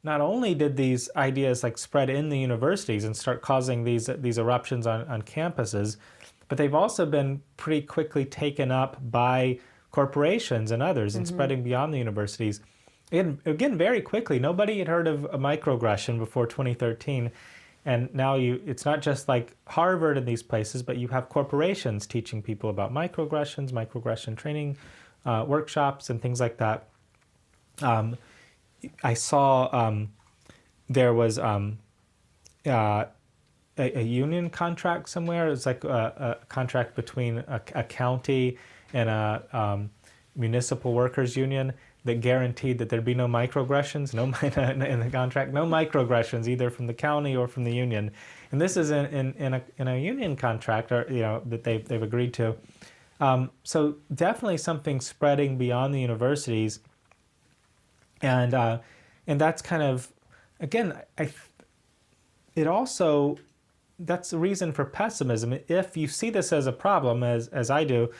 not only did these ideas like spread in the universities and start causing these eruptions on campuses, but they've also been pretty quickly taken up by corporations and others and spreading beyond the universities. And again, very quickly, nobody had heard of a microaggression before 2013. And now it's not just like Harvard and these places, but you have corporations teaching people about microaggressions, microaggression training workshops, and things like that. I saw there was a union contract somewhere. It's like a contract between a county and a municipal workers union that guaranteed that there'd be no microaggressions, in the contract, no microaggressions either from the county or from the union. And this is in a union contract, or that they've agreed to. So definitely something spreading beyond the universities, and that's kind of, again, it also, that's the reason for pessimism. If you see this as a problem, as I do,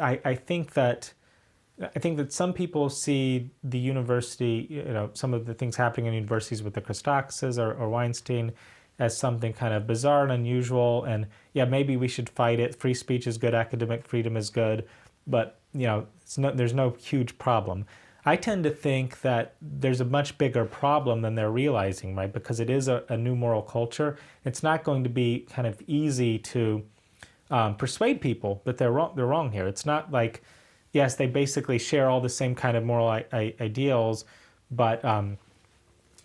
I think that some people see the university, some of the things happening in universities with the Christakis or Weinstein, as something kind of bizarre and unusual, and maybe we should fight it. Free speech is good, academic freedom is good, but there's no huge problem. I tend to think that there's a much bigger problem than they're realizing, right? Because it is a new moral culture. It's not going to be kind of easy to persuade people that they're wrong here. It's not like, yes, they basically share all the same kind of moral ideals, but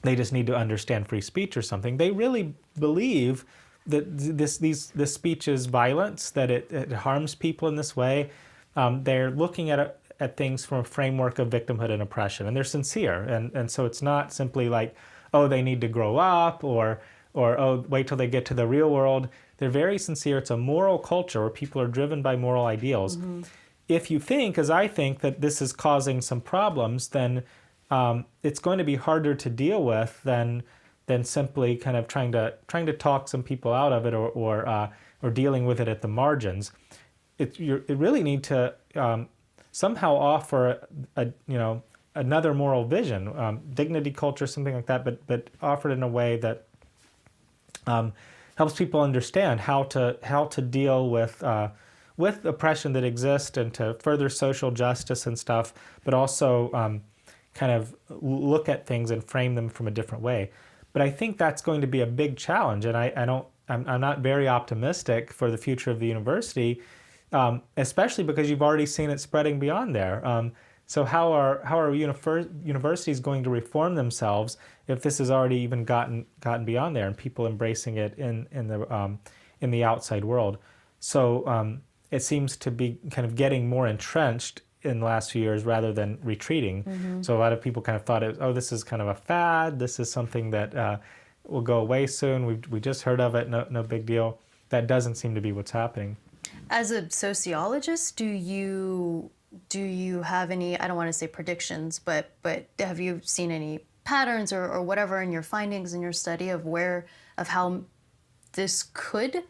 they just need to understand free speech or something. They really believe that this speech is violence, that it harms people in this way. They're looking at things from a framework of victimhood and oppression, and they're sincere. And so it's not simply like, oh, they need to grow up, or oh, wait till they get to the real world. They're very sincere. It's a moral culture where people are driven by moral ideals. If you think, as I think, that this is causing some problems, then it's going to be harder to deal with than simply kind of trying to talk some people out of it, or dealing with it at the margins. You really need to somehow offer another moral vision, dignity culture, something like that, but offered in a way that helps people understand how to deal with oppression that exists, and to further social justice and stuff, but also kind of look at things and frame them from a different way. But I think that's going to be a big challenge, and I'm not very optimistic for the future of the university, especially because you've already seen it spreading beyond there. So how are universities going to reform themselves if this has already even gotten beyond there and people embracing it in the outside world? So it seems to be kind of getting more entrenched in the last few years rather than retreating. So a lot of people kind of thought, this is kind of a fad. This is something that will go away soon. We just heard of it. No big deal. That doesn't seem to be what's happening. As a sociologist, do you have any, I don't want to say predictions, but have you seen any patterns or whatever in your findings in your study of how this could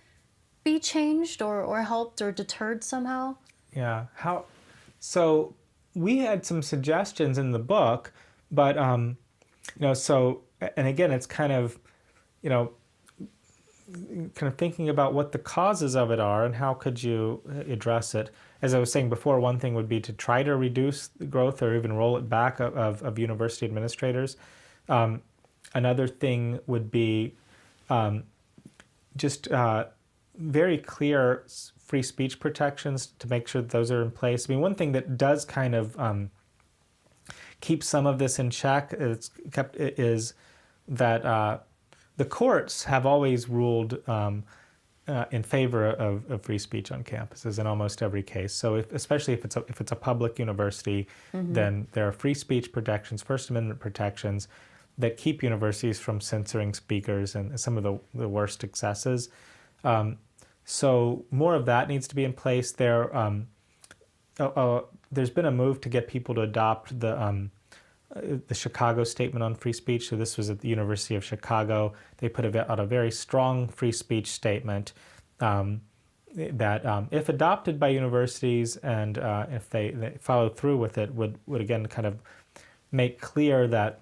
be changed or helped or deterred somehow? Yeah. So we had some suggestions in the book, but and again, it's kind of thinking about what the causes of it are and how could you address it. As I was saying before, one thing would be to try to reduce the growth or even roll it back of university administrators. Another thing would be just very clear free speech protections to make sure that those are in place. I mean, one thing that does kind of keep some of this in check is that the courts have always ruled in favor of free speech on campuses in almost every case. So especially if it's a public university, then there are free speech protections, First Amendment protections that keep universities from censoring speakers and some of the worst excesses. So more of that needs to be in place. There's been a move to get people to adopt the Chicago Statement on Free Speech. So this was at the University of Chicago. They put out a very strong free speech statement that, if adopted by universities and if they follow through with it, would again kind of make clear that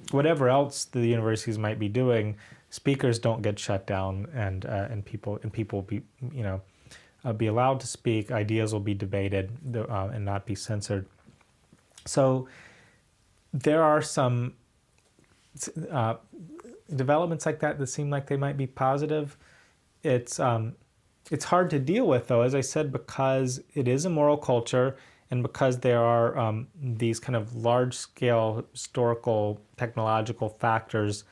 whatever else the universities might be doing, speakers don't get shut down, and people be be allowed to speak. Ideas will be debated and not be censored. So there are some developments like that seem like they might be positive. It's hard to deal with, though, as I said, because it is a moral culture, and because there are these kind of large-scale historical, technological factors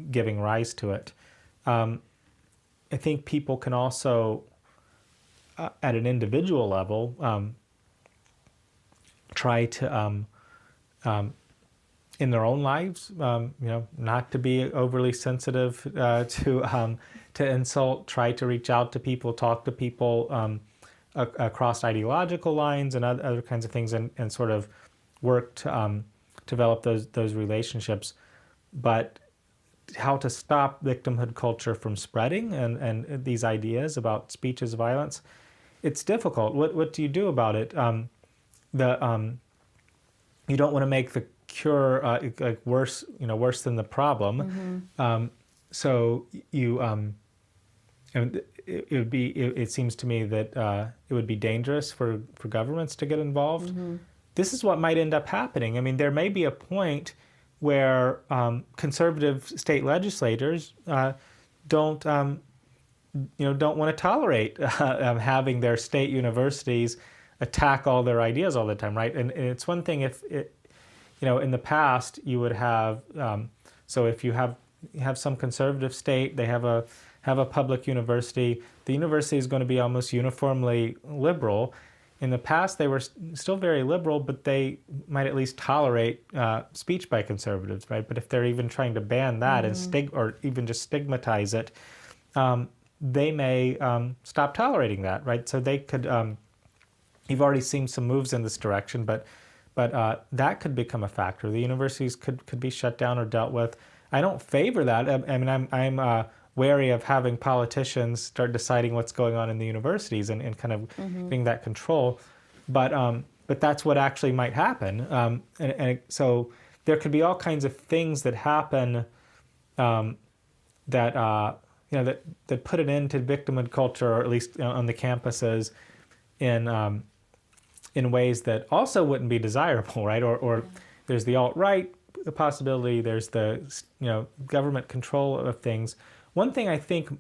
giving rise to it. I think people can also, at an individual level, try to, in their own lives, not to be overly sensitive to insult, try to reach out to people, talk to people across ideological lines and other kinds of things, and sort of work to develop those relationships. But how to stop victimhood culture from spreading and these ideas about speech as violence, it's difficult. What do you do about it? You don't want to make the cure like worse than the problem. So you and it seems to me that it would be dangerous for governments to get involved. This is what might end up happening. I mean, there may be a point where conservative state legislators don't want to tolerate having their state universities attack all their ideas all the time, right? And it's one thing if in the past you would have so if you have some conservative state, they have a public university, the university is going to be almost uniformly liberal. In the past, they were still very liberal, but they might at least tolerate speech by conservatives, right? But if they're even trying to ban that or even just stigmatize it, they may stop tolerating that, right? So they could. You've already seen some moves in this direction, but that could become a factor. The universities could be shut down or dealt with. I don't favor that. I mean, I'm wary of having politicians start deciding what's going on in the universities and kind of getting that control. But that's what actually might happen. So there could be all kinds of things that happen that put an end to victimhood culture, or at least on the campuses, in ways that also wouldn't be desirable, right? Or there's the alt-right possibility. There's the government control of things. One thing I think,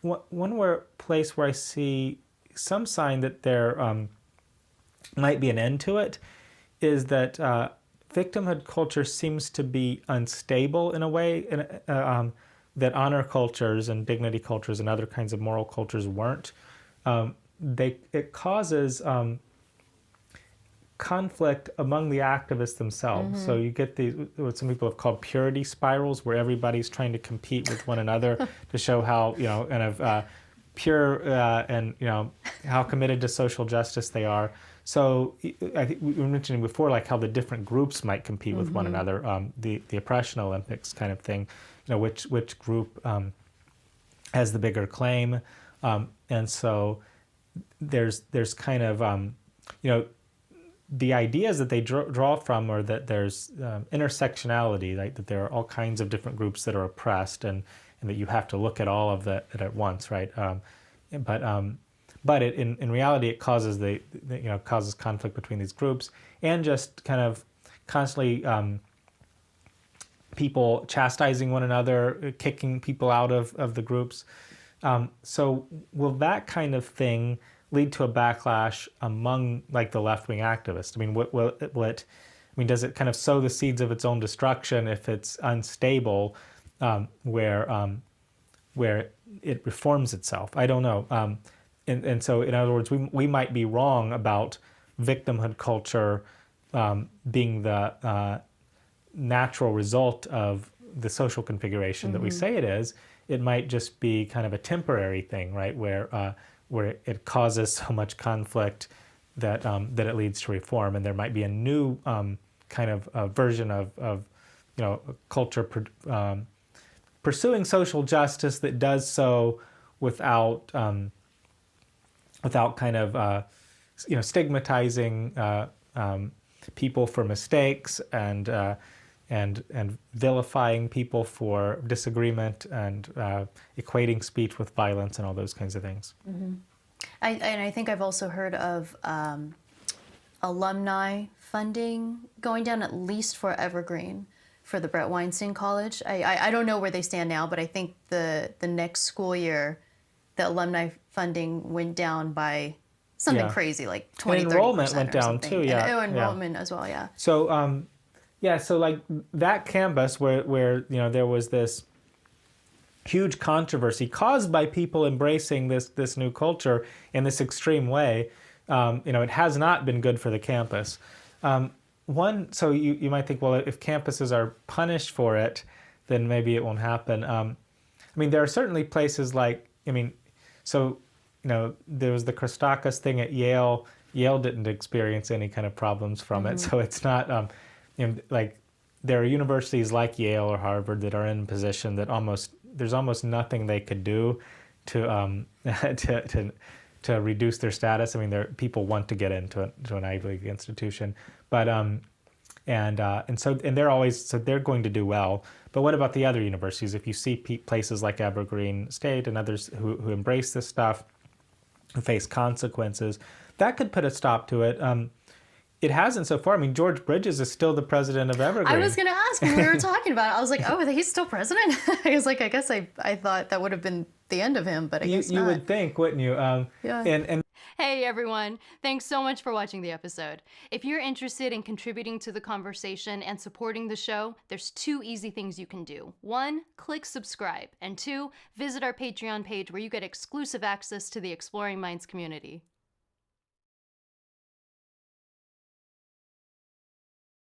one place where I see some sign that there might be an end to it is that victimhood culture seems to be unstable in a way that honor cultures and dignity cultures and other kinds of moral cultures weren't. It causes conflict among the activists themselves. So you get these, what some people have called purity spirals, where everybody's trying to compete with one another to show how kind of pure and how committed to social justice they are. So I think we were mentioning before, like how the different groups might compete with one another. The oppression Olympics kind of thing. Which group has the bigger claim, and so there's kind of the ideas that they draw from are that there's intersectionality, right? That there are all kinds of different groups that are oppressed, and that you have to look at all of that at once, right? But in reality, it causes causes conflict between these groups, and just kind of constantly people chastising one another, kicking people out of the groups. So will that kind of thing lead to a backlash among like the left-wing activists? I mean, does it kind of sow the seeds of its own destruction if it's unstable, where it reforms itself? I don't know. And so, in other words, we might be wrong about victimhood culture being the natural result of the social configuration that we say it is. It might just be kind of a temporary thing, right? Where it causes so much conflict that it leads to reform, and there might be a new kind of version of culture pursuing social justice that does so without kind of stigmatizing people for mistakes and vilifying people for disagreement and equating speech with violence and all those kinds of things. And I think I've also heard of alumni funding going down, at least for Evergreen, for the Bret Weinstein College. I don't know where they stand now, but I think the next school year, the alumni funding went down by something crazy, like 20, and enrollment 30% went down something. too, yeah. And enrollment as well, yeah. So, so like that campus where there was this huge controversy caused by people embracing this new culture in this extreme way, it has not been good for the campus. So you might think, well, if campuses are punished for it, then maybe it won't happen. There are certainly places like, there was the Christakis thing at Yale. Yale didn't experience any kind of problems from it, so it's not like there are universities like Yale or Harvard that are in a position that there's almost nothing they could do to to reduce their status. People want to get into an Ivy League institution, but they're going to do well. But what about the other universities? If you see places like Evergreen State and others who embrace this stuff, who face consequences, that could put a stop to it. It hasn't so far. George Bridges is still the president of Evergreen. I was going to ask when we were talking about it. I was like, oh, he's still president? I was like, I guess I thought that would have been the end of him, but I guess not. You would think, wouldn't you? Yeah. Hey everyone, thanks so much for watching the episode. If you're interested in contributing to the conversation and supporting the show, there's 2 easy things you can do. 1, click subscribe, and 2, visit our Patreon page where you get exclusive access to the Exploring Minds community.